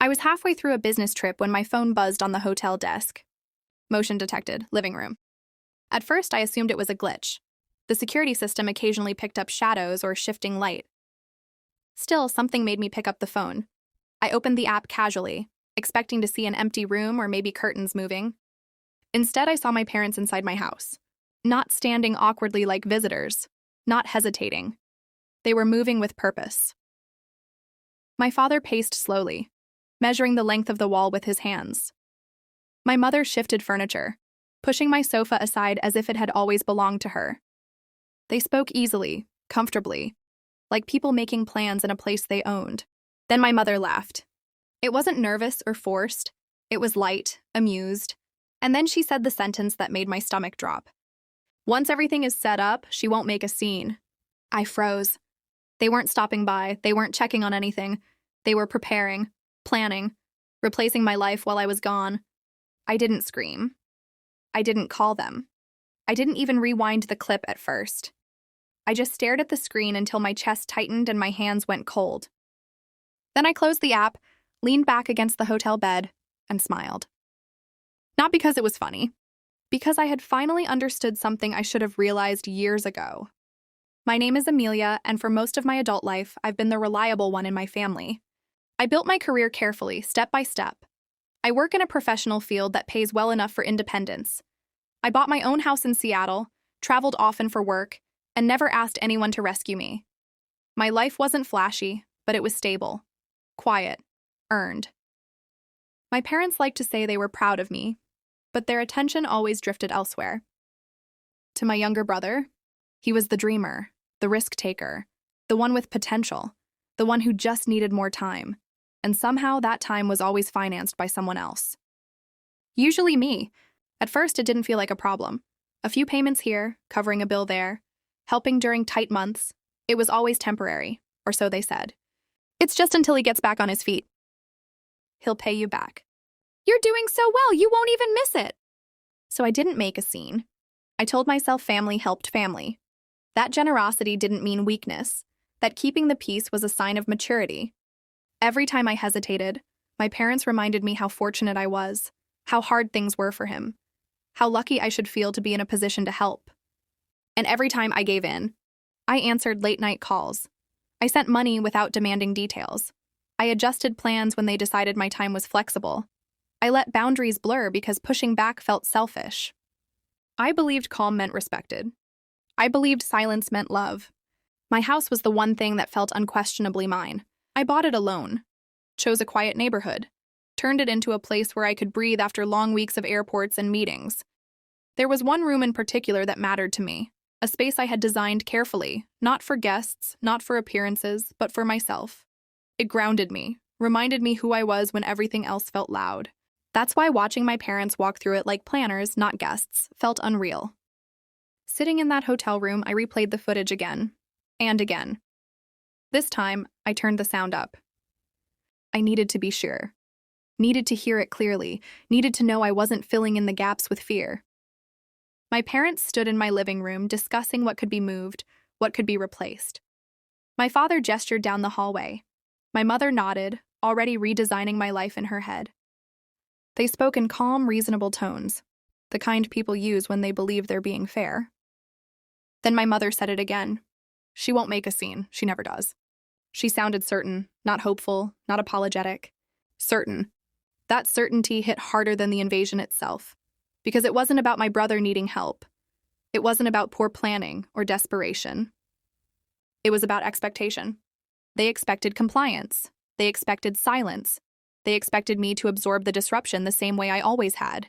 I was halfway through a business trip when my phone buzzed on the hotel desk. Motion detected, living room. At first, I assumed it was a glitch. The security system occasionally picked up shadows or shifting light. Still, something made me pick up the phone. I opened the app casually, expecting to see an empty room or maybe curtains moving. Instead, I saw my parents inside my house. Not standing awkwardly like visitors, not hesitating. They were moving with purpose. My father paced slowly, measuring the length of the wall with his hands. My mother shifted furniture, pushing my sofa aside as if it had always belonged to her. They spoke easily, comfortably, like people making plans in a place they owned. Then my mother laughed. It wasn't nervous or forced. It was light, amused. And then she said the sentence that made my stomach drop. Once everything is set up, she won't make a scene. I froze. They weren't stopping by. They weren't checking on anything. They were preparing, planning, replacing my life while I was gone. I didn't scream. I didn't call them. I didn't even rewind the clip at first. I just stared at the screen until my chest tightened and my hands went cold. Then I closed the app, leaned back against the hotel bed, and smiled. Not because it was funny, because I had finally understood something I should have realized years ago. My name is Amelia, and for most of my adult life, I've been the reliable one in my family. I built my career carefully, step by step. I work in a professional field that pays well enough for independence. I bought my own house in Seattle, traveled often for work, and never asked anyone to rescue me. My life wasn't flashy, but it was stable, quiet, earned. My parents liked to say they were proud of me, but their attention always drifted elsewhere. To my younger brother, he was the dreamer, the risk-taker, the one with potential, the one who just needed more time, and somehow that time was always financed by someone else. Usually me. At first, it didn't feel like a problem. A few payments here, covering a bill there, helping during tight months. It was always temporary, or so they said. It's just until he gets back on his feet. He'll pay you back. You're doing so well, you won't even miss it. So I didn't make a scene. I told myself family helped family. That generosity didn't mean weakness, that keeping the peace was a sign of maturity. Every time I hesitated, my parents reminded me how fortunate I was, how hard things were for him, how lucky I should feel to be in a position to help. And every time I gave in, I answered late-night calls. I sent money without demanding details. I adjusted plans when they decided my time was flexible. I let boundaries blur because pushing back felt selfish. I believed calm meant respected. I believed silence meant love. My house was the one thing that felt unquestionably mine. I bought it alone, chose a quiet neighborhood, turned it into a place where I could breathe after long weeks of airports and meetings. There was one room in particular that mattered to me, a space I had designed carefully, not for guests, not for appearances, but for myself. It grounded me, reminded me who I was when everything else felt loud. That's why watching my parents walk through it like planners, not guests, felt unreal. Sitting in that hotel room, I replayed the footage again, and again. This time, I turned the sound up. I needed to be sure. Needed to hear it clearly, needed to know I wasn't filling in the gaps with fear. My parents stood in my living room discussing what could be moved, what could be replaced. My father gestured down the hallway. My mother nodded, already redesigning my life in her head. They spoke in calm, reasonable tones, the kind people use when they believe they're being fair. Then my mother said it again. She won't make a scene, she never does. She sounded certain, not hopeful, not apologetic. Certain. That certainty hit harder than the invasion itself, because it wasn't about my brother needing help. It wasn't about poor planning or desperation. It was about expectation. They expected compliance. They expected silence. They expected me to absorb the disruption the same way I always had.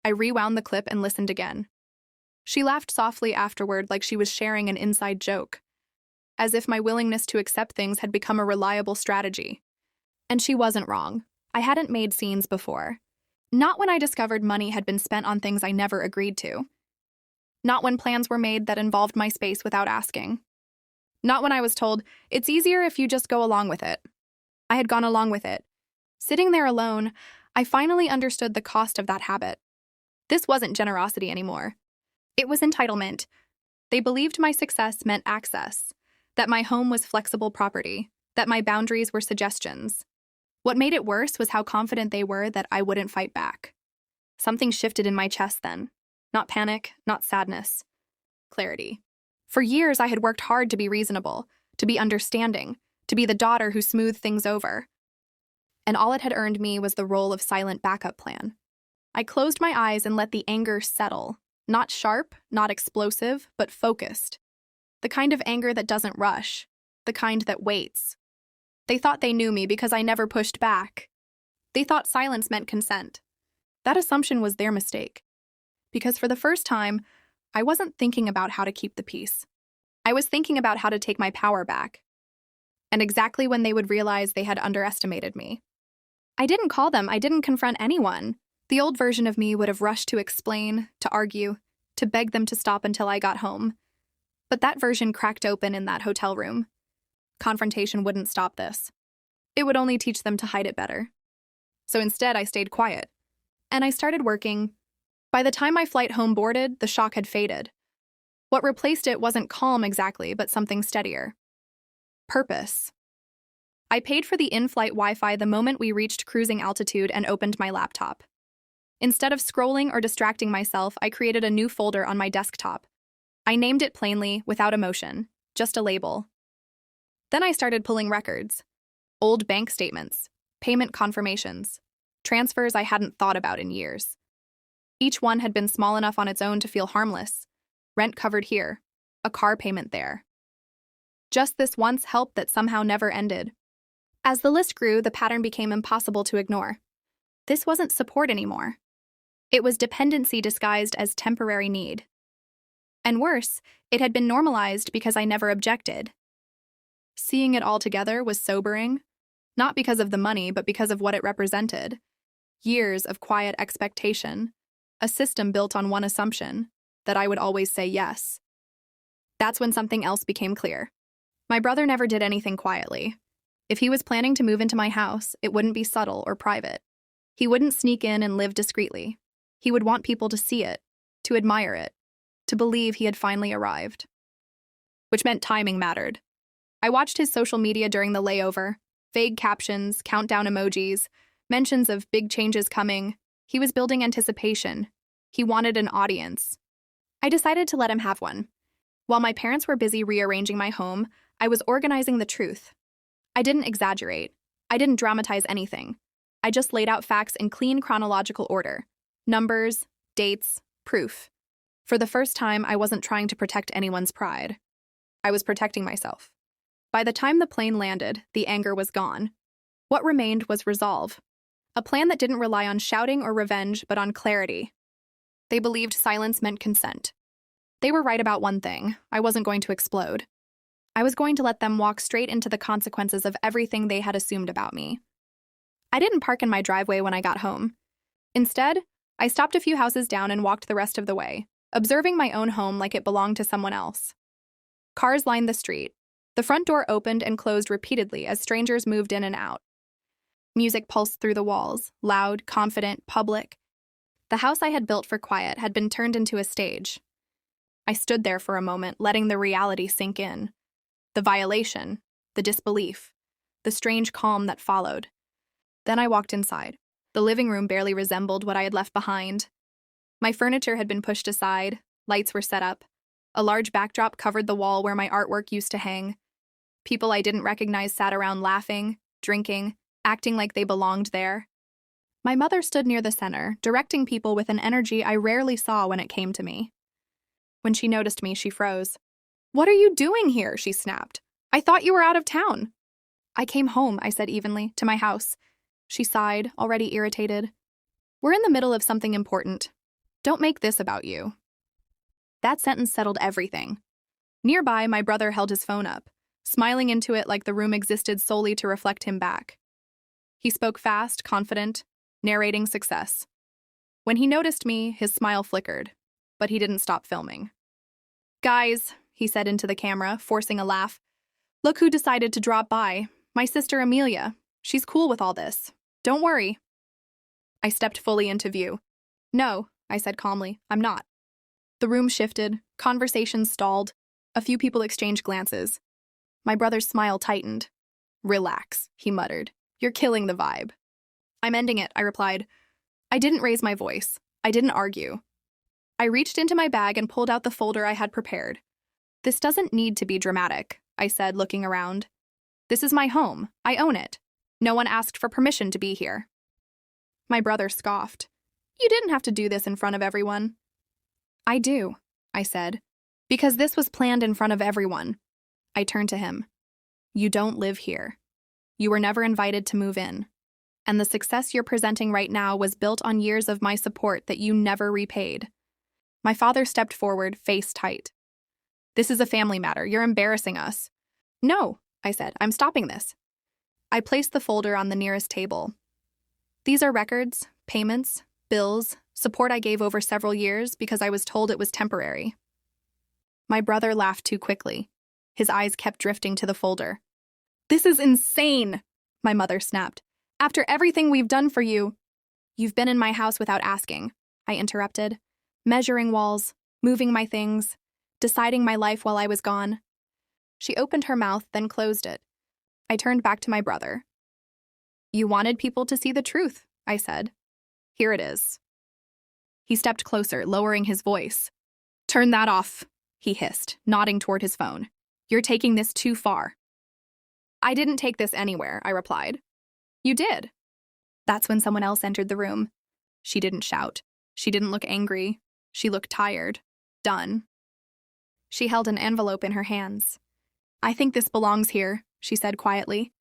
I rewound the clip and listened again. She laughed softly afterward like she was sharing an inside joke, as if my willingness to accept things had become a reliable strategy. And she wasn't wrong. I hadn't made scenes before. Not when I discovered money had been spent on things I never agreed to. Not when plans were made that involved my space without asking. Not when I was told, it's easier if you just go along with it. I had gone along with it. Sitting there alone, I finally understood the cost of that habit. This wasn't generosity anymore. It was entitlement. They believed my success meant access, that my home was flexible property, that my boundaries were suggestions. What made it worse was how confident they were that I wouldn't fight back. Something shifted in my chest then. Not panic, not sadness. Clarity. For years, I had worked hard to be reasonable, to be understanding, to be the daughter who smoothed things over. And all it had earned me was the role of silent backup plan. I closed my eyes and let the anger settle. Not sharp, not explosive, but focused. The kind of anger that doesn't rush. The kind that waits. They thought they knew me because I never pushed back. They thought silence meant consent. That assumption was their mistake. Because for the first time, I wasn't thinking about how to keep the peace. I was thinking about how to take my power back. And exactly when they would realize they had underestimated me. I didn't call them, I didn't confront anyone. The old version of me would have rushed to explain, to argue, to beg them to stop until I got home. But that version cracked open in that hotel room. Confrontation wouldn't stop this. It would only teach them to hide it better. So instead, I stayed quiet. And I started working. By the time my flight home boarded, the shock had faded. What replaced it wasn't calm exactly, but something steadier. Purpose. I paid for the in-flight Wi-Fi the moment we reached cruising altitude and opened my laptop. Instead of scrolling or distracting myself, I created a new folder on my desktop. I named it plainly, without emotion, just a label. Then I started pulling records. Old bank statements, payment confirmations, transfers I hadn't thought about in years. Each one had been small enough on its own to feel harmless. Rent covered here, a car payment there. Just this once help that somehow never ended. As the list grew, the pattern became impossible to ignore. This wasn't support anymore. It was dependency disguised as temporary need. And worse, it had been normalized because I never objected. Seeing it all together was sobering, not because of the money, but because of what it represented. Years of quiet expectation, a system built on one assumption, that I would always say yes. That's when something else became clear. My brother never did anything quietly. If he was planning to move into my house, it wouldn't be subtle or private. He wouldn't sneak in and live discreetly. He would want people to see it, to admire it, to believe he had finally arrived. Which meant timing mattered. I watched his social media during the layover, vague captions, countdown emojis, mentions of big changes coming. He was building anticipation. He wanted an audience. I decided to let him have one. While my parents were busy rearranging my home, I was organizing the truth. I didn't exaggerate. I didn't dramatize anything. I just laid out facts in clean chronological order. Numbers, dates, proof. For the first time, I wasn't trying to protect anyone's pride. I was protecting myself. By the time the plane landed, the anger was gone. What remained was resolve. A plan that didn't rely on shouting or revenge, but on clarity. They believed silence meant consent. They were right about one thing. I wasn't going to explode. I was going to let them walk straight into the consequences of everything they had assumed about me. I didn't park in my driveway when I got home. Instead, I stopped a few houses down and walked the rest of the way, observing my own home like it belonged to someone else. Cars lined the street. The front door opened and closed repeatedly as strangers moved in and out. Music pulsed through the walls, loud, confident, public. The house I had built for quiet had been turned into a stage. I stood there for a moment, letting the reality sink in. The violation, the disbelief, the strange calm that followed. Then I walked inside. The living room barely resembled what I had left behind. My furniture had been pushed aside, lights were set up. A large backdrop covered the wall where my artwork used to hang. People I didn't recognize sat around laughing, drinking, acting like they belonged there. My mother stood near the center, directing people with an energy I rarely saw when it came to me. When she noticed me, she froze. "What are you doing here?" she snapped. "I thought you were out of town." "I came home," I said evenly, "to my house." She sighed, already irritated. "We're in the middle of something important. Don't make this about you." That sentence settled everything. Nearby, my brother held his phone up, smiling into it like the room existed solely to reflect him back. He spoke fast, confident, narrating success. When he noticed me, his smile flickered, but he didn't stop filming. "Guys," he said into the camera, forcing a laugh, "look who decided to drop by. My sister Amelia. She's cool with all this. Don't worry." I stepped fully into view. "No," I said calmly, "I'm not." The room shifted, conversations stalled, a few people exchanged glances. My brother's smile tightened. "Relax," he muttered. You're killing the vibe. I'm ending it, I replied. I didn't raise my voice. I didn't argue. I reached into my bag and pulled out the folder I had prepared. This doesn't need to be dramatic, I said, looking around. This is my home. I own it. No one asked for permission to be here. My brother scoffed. You didn't have to do this in front of everyone. I do, I said, because this was planned in front of everyone. I turned to him. You don't live here. You were never invited to move in. And the success you're presenting right now was built on years of my support that you never repaid. My father stepped forward, face tight. This is a family matter. You're embarrassing us. No, I said. I'm stopping this. I placed the folder on the nearest table. These are records, payments, bills, support I gave over several years because I was told it was temporary. My brother laughed too quickly. His eyes kept drifting to the folder. This is insane, my mother snapped. After everything we've done for you. You've been in my house without asking, I interrupted, measuring walls, moving my things, deciding my life while I was gone. She opened her mouth, then closed it. I turned back to my brother. You wanted people to see the truth, I said. Here it is. He stepped closer, lowering his voice. Turn that off, he hissed, nodding toward his phone. You're taking this too far. I didn't take this anywhere, I replied. You did. That's when someone else entered the room. She didn't shout. She didn't look angry. She looked tired, done. She held an envelope in her hands. I think this belongs here, she said quietly.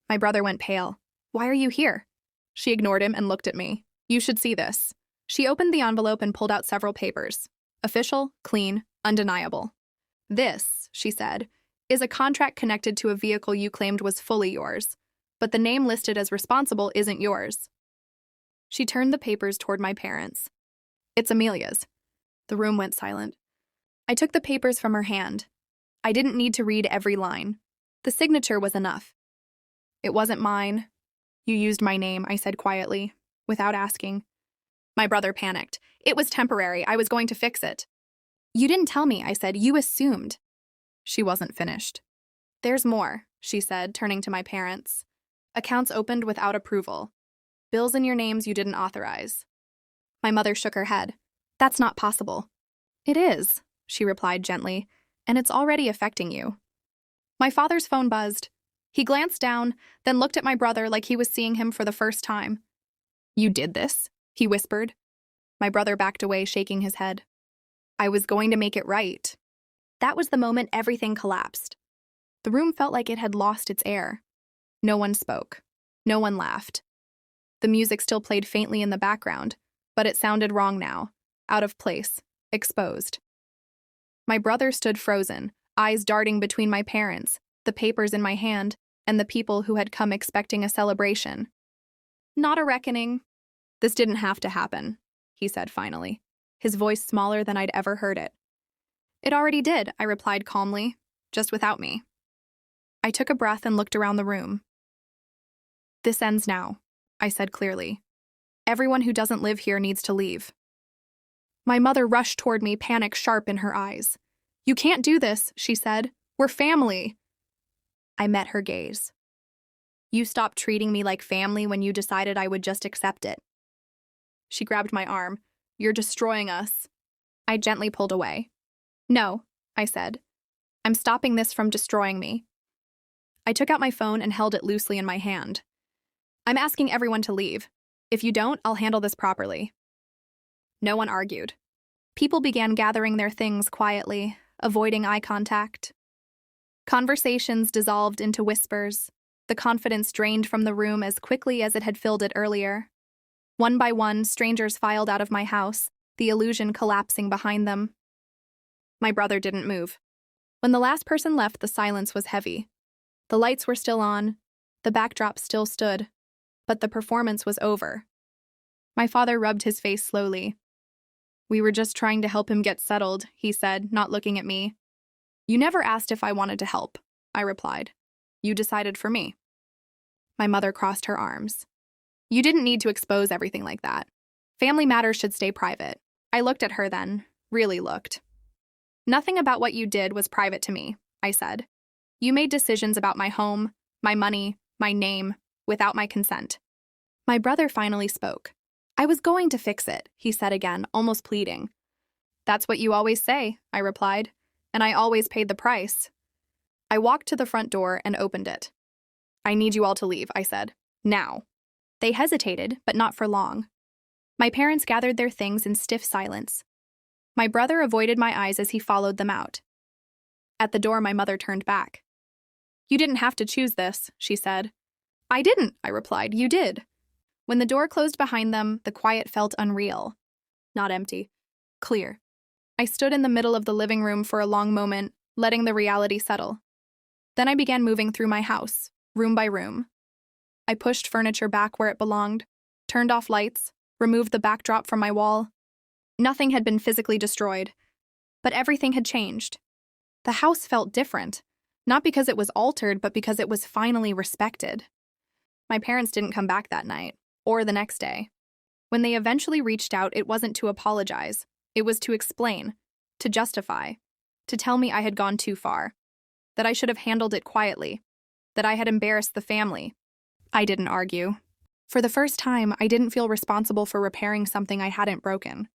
My brother went pale. Why are you here? She ignored him and looked at me. You should see this. She opened the envelope and pulled out several papers. Official, clean, undeniable. This, she said, is a contract connected to a vehicle you claimed was fully yours, but the name listed as responsible isn't yours. She turned the papers toward my parents. It's Amelia's. The room went silent. I took the papers from her hand. I didn't need to read every line. The signature was enough. It wasn't mine. You used my name, I said quietly, without asking. My brother panicked. It was temporary. I was going to fix it. You didn't tell me, I said. You assumed. She wasn't finished. There's more, she said, turning to my parents. Accounts opened without approval. Bills in your names you didn't authorize. My mother shook her head. That's not possible. It is, she replied gently, and it's already affecting you. My father's phone buzzed. He glanced down, then looked at my brother like he was seeing him for the first time. You did this? He whispered. My brother backed away, shaking his head. I was going to make it right. That was the moment everything collapsed. The room felt like it had lost its air. No one spoke. No one laughed. The music still played faintly in the background, but it sounded wrong now, out of place, exposed. My brother stood frozen, eyes darting between my parents, the papers in my hand, and the people who had come expecting a celebration. Not a reckoning. This didn't have to happen, he said finally, his voice smaller than I'd ever heard it. It already did, I replied calmly, just without me. I took a breath and looked around the room. This ends now, I said clearly. Everyone who doesn't live here needs to leave. My mother rushed toward me, panic sharp in her eyes. You can't do this, she said. We're family. I met her gaze. You stopped treating me like family when you decided I would just accept it. She grabbed my arm. You're destroying us. I gently pulled away. No, I said. I'm stopping this from destroying me. I took out my phone and held it loosely in my hand. I'm asking everyone to leave. If you don't, I'll handle this properly. No one argued. People began gathering their things quietly, avoiding eye contact. Conversations dissolved into whispers. The confidence drained from the room as quickly as it had filled it earlier. One by one, strangers filed out of my house, the illusion collapsing behind them. My brother didn't move. When the last person left, the silence was heavy. The lights were still on, the backdrop still stood, but the performance was over. My father rubbed his face slowly. We were just trying to help him get settled, he said, not looking at me. You never asked if I wanted to help, I replied. You decided for me. My mother crossed her arms. You didn't need to expose everything like that. Family matters should stay private. I looked at her then, really looked. Nothing about what you did was private to me, I said. You made decisions about my home, my money, my name, without my consent. My brother finally spoke. I was going to fix it, he said again, almost pleading. That's what you always say, I replied, and I always paid the price. I walked to the front door and opened it. I need you all to leave, I said. Now. They hesitated, but not for long. My parents gathered their things in stiff silence. My brother avoided my eyes as he followed them out. At the door, my mother turned back. You didn't have to choose this, she said. I didn't, I replied. You did. When the door closed behind them, the quiet felt unreal. Not empty. Clear. I stood in the middle of the living room for a long moment, letting the reality settle. Then I began moving through my house, room by room. I pushed furniture back where it belonged, turned off lights, removed the backdrop from my wall. Nothing had been physically destroyed, but everything had changed. The house felt different, not because it was altered, but because it was finally respected. My parents didn't come back that night, or the next day. When they eventually reached out, it wasn't to apologize. It was to explain, to justify, to tell me I had gone too far, that I should have handled it quietly, that I had embarrassed the family. I didn't argue. For the first time, I didn't feel responsible for repairing something I hadn't broken.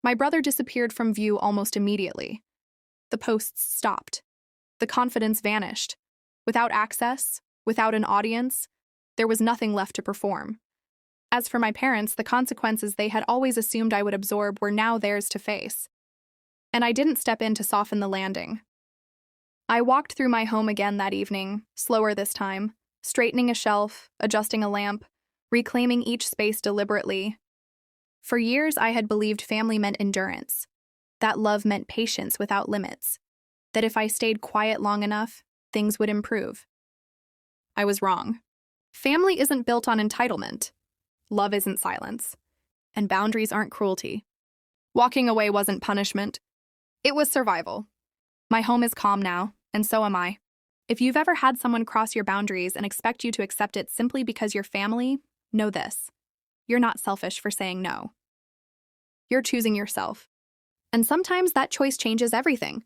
My brother disappeared from view almost immediately. The posts stopped. The confidence vanished. Without access, without an audience, there was nothing left to perform. As for my parents, the consequences they had always assumed I would absorb were now theirs to face. And I didn't step in to soften the landing. I walked through my home again that evening, slower this time, straightening a shelf, adjusting a lamp, reclaiming each space deliberately. For years, I had believed family meant endurance, that love meant patience without limits, that if I stayed quiet long enough, things would improve. I was wrong. Family isn't built on entitlement. Love isn't silence. And boundaries aren't cruelty. Walking away wasn't punishment. It was survival. My home is calm now, and so am I. If you've ever had someone cross your boundaries and expect you to accept it simply because you're family, know this. You're not selfish for saying no. You're choosing yourself. And sometimes that choice changes everything.